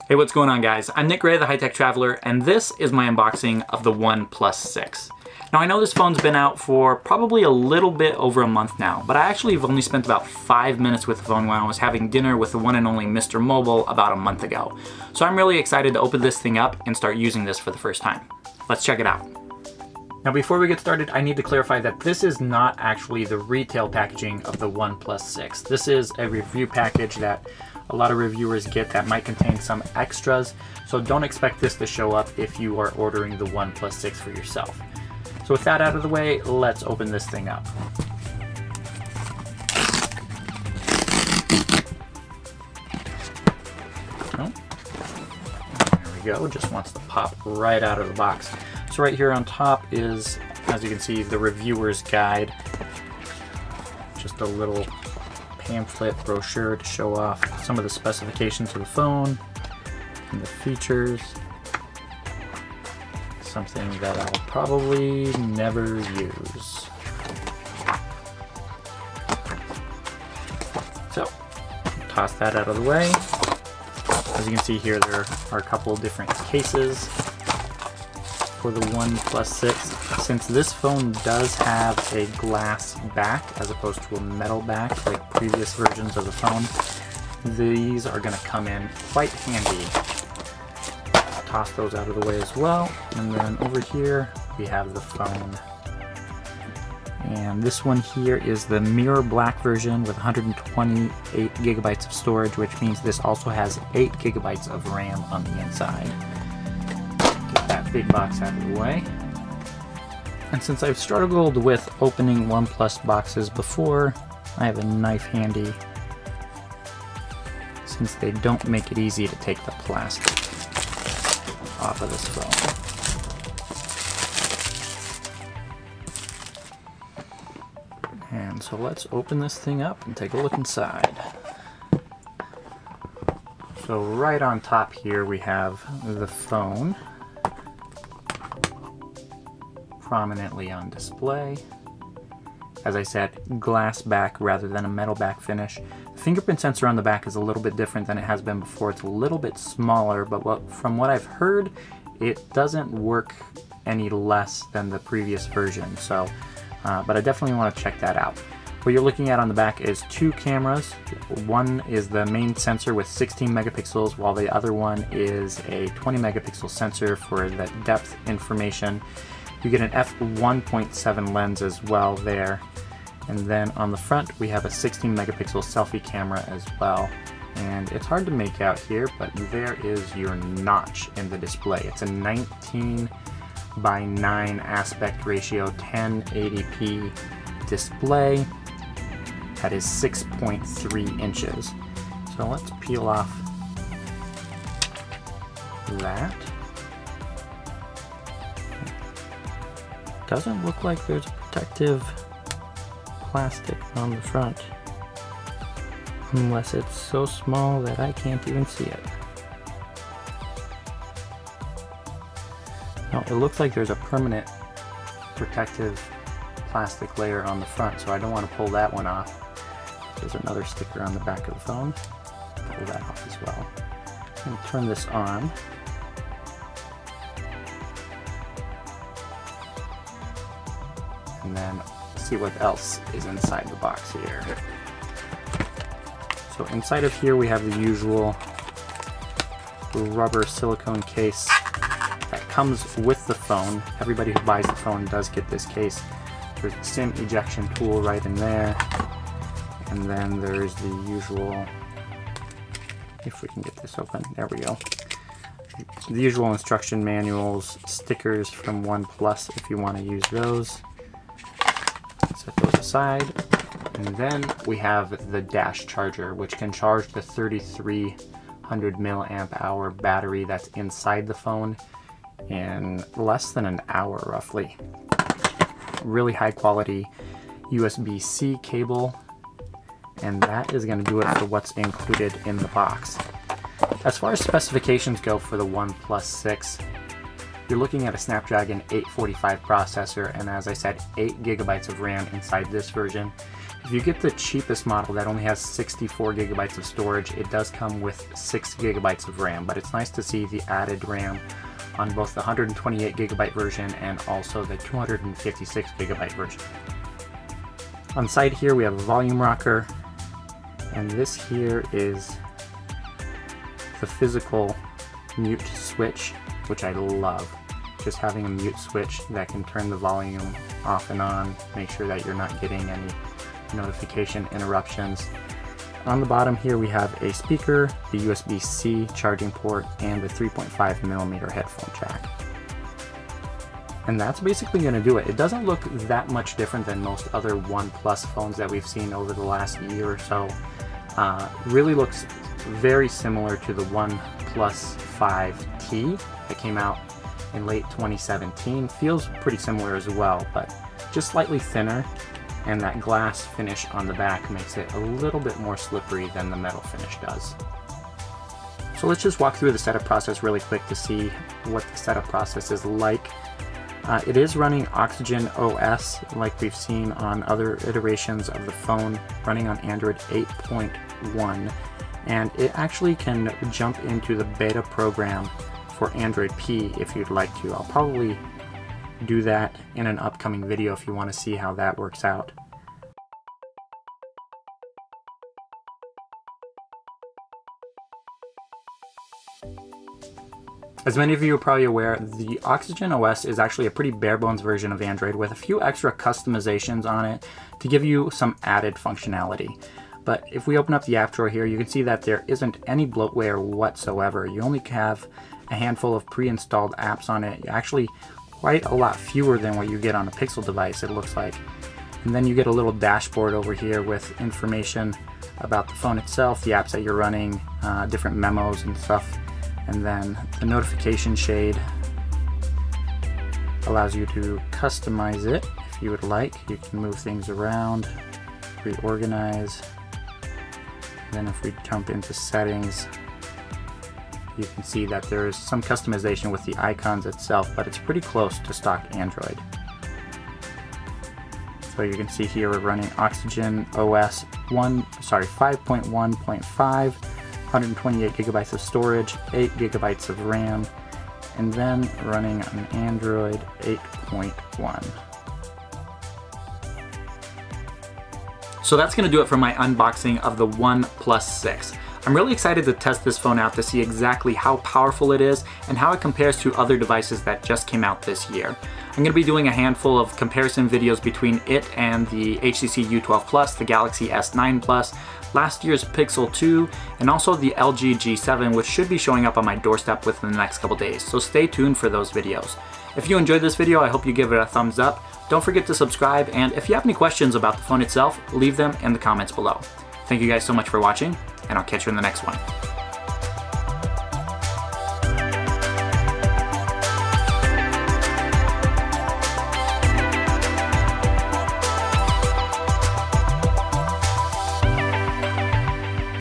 Hey, what's going on, guys? I'm Nick Ray, the High Tech Traveler, and this is my unboxing of the OnePlus 6. Now, I know this phone's been out for probably a little bit over a month now, but I actually have only spent about 5 minutes with the phone when I was having dinner with the one and only Mr. Mobile about a month ago. So I'm really excited to open this thing up and start using this for the first time. Let's check it out. Now, before we get started, I need to clarify that this is not actually the retail packaging of the OnePlus 6. This is a review package that a lot of reviewers get that might contain some extras, so don't expect this to show up if you are ordering the OnePlus 6 for yourself. So with that out of the way, let's open this thing up. Oh. There we go, just wants to pop right out of the box. So right here on top is, as you can see, the reviewer's guide. Just a little pamphlet brochure to show off some of the specifications of the phone and the features. Something that I'll probably never use. So, toss that out of the way. As you can see here, there are a couple of different cases for the OnePlus 6. Since this phone does have a glass back as opposed to a metal back like previous versions of the phone, these are going to come in quite handy. Toss those out of the way as well. And then over here we have the phone. And this one here is the mirror black version with 128 gigabytes of storage, which means this also has 8 gigabytes of RAM on the inside. Get that big box out of the way. And since I've struggled with opening OnePlus boxes before, I have a knife handy, since they don't make it easy to take the plastic off of this phone. And so let's open this thing up and take a look inside. So right on top here we have the phone prominently on display. As I said, glass back rather than a metal back finish. The fingerprint sensor on the back is a little bit different than it has been before. It's a little bit smaller, but from what I've heard, it doesn't work any less than the previous version. So, but I definitely want to check that out. What you're looking at on the back is 2 cameras. One is the main sensor with 16 megapixels, while the other one is a 20 megapixel sensor for the depth information. You get an f1.7 lens as well there. And then on the front we have a 16 megapixel selfie camera as well. And it's hard to make out here, but there is your notch in the display. It's a 19 by 9 aspect ratio 1080p display that is 6.3 inches. So let's peel off that. Doesn't look like there's a protective plastic on the front, unless it's so small that I can't even see it. No, it looks like there's a permanent protective plastic layer on the front, so I don't want to pull that one off. There's another sticker on the back of the phone. Pull that off as well. I'm going to turn this on. And then see what else is inside the box here. So inside of here we have the usual rubber silicone case that comes with the phone. Everybody who buys the phone does get this case. There's a SIM ejection tool right in there. And then there's the usual, if we can get this open, there we go. The usual instruction manuals, stickers from OnePlus if you want to use those. Set those aside, and then we have the dash charger, which can charge the 3300 milliamp hour battery that's inside the phone in less than an hour roughly. Really high quality USB-C cable, and that is going to do it for what's included in the box. As far as specifications go for the OnePlus 6, you're looking at a Snapdragon 845 processor, and as I said, 8 gigabytes of RAM inside this version. If you get the cheapest model that only has 64 gigabytes of storage, it does come with 6 gigabytes of RAM, but it's nice to see the added RAM on both the 128 gigabyte version and also the 256 gigabyte version. On the side here we have a volume rocker, and this here is the physical mute switch, which I love. Just having a mute switch that can turn the volume off and on, make sure that you're not getting any notification interruptions. On the bottom here we have a speaker, the USB-C charging port, and the 3.5mm headphone jack. And that's basically going to do it. It doesn't look that much different than most other OnePlus phones that we've seen over the last year or so. Really looks very similar to the OnePlus 5T that came out in late 2017. Feels pretty similar as well, but just slightly thinner, and that glass finish on the back makes it a little bit more slippery than the metal finish does. So let's just walk through the setup process really quick to see what the setup process is like. It is running Oxygen OS like we've seen on other iterations of the phone, running on Android 8.1, and it actually can jump into the beta program for Android P if you'd like to. I'll probably do that in an upcoming video if you want to see how that works out. As many of you are probably aware, the Oxygen OS is actually a pretty bare bones version of Android with a few extra customizations on it to give you some added functionality. But if we open up the app drawer here, you can see that there isn't any bloatware whatsoever. You only have a handful of pre-installed apps on it. Actually, quite a lot fewer than what you get on a Pixel device, it looks like. And then you get a little dashboard over here with information about the phone itself, the apps that you're running, different memos and stuff. And then the notification shade allows you to customize it if you would like. You can move things around, reorganize. Then if we jump into settings, you can see that there is some customization with the icons itself, but it's pretty close to stock Android. So you can see here we're running Oxygen OS 5.1.5, 128 gigabytes of storage, 8 gigabytes of RAM, and then running on Android 8.1. So that's going to do it for my unboxing of the OnePlus 6. I'm really excited to test this phone out to see exactly how powerful it is and how it compares to other devices that just came out this year. I'm going to be doing a handful of comparison videos between it and the HTC U12 Plus, the Galaxy S9 Plus, last year's Pixel 2, and also the LG G7, which should be showing up on my doorstep within the next couple days, so stay tuned for those videos. If you enjoyed this video, I hope you give it a thumbs up. Don't forget to subscribe, and if you have any questions about the phone itself, leave them in the comments below. Thank you guys so much for watching, and I'll catch you in the next one.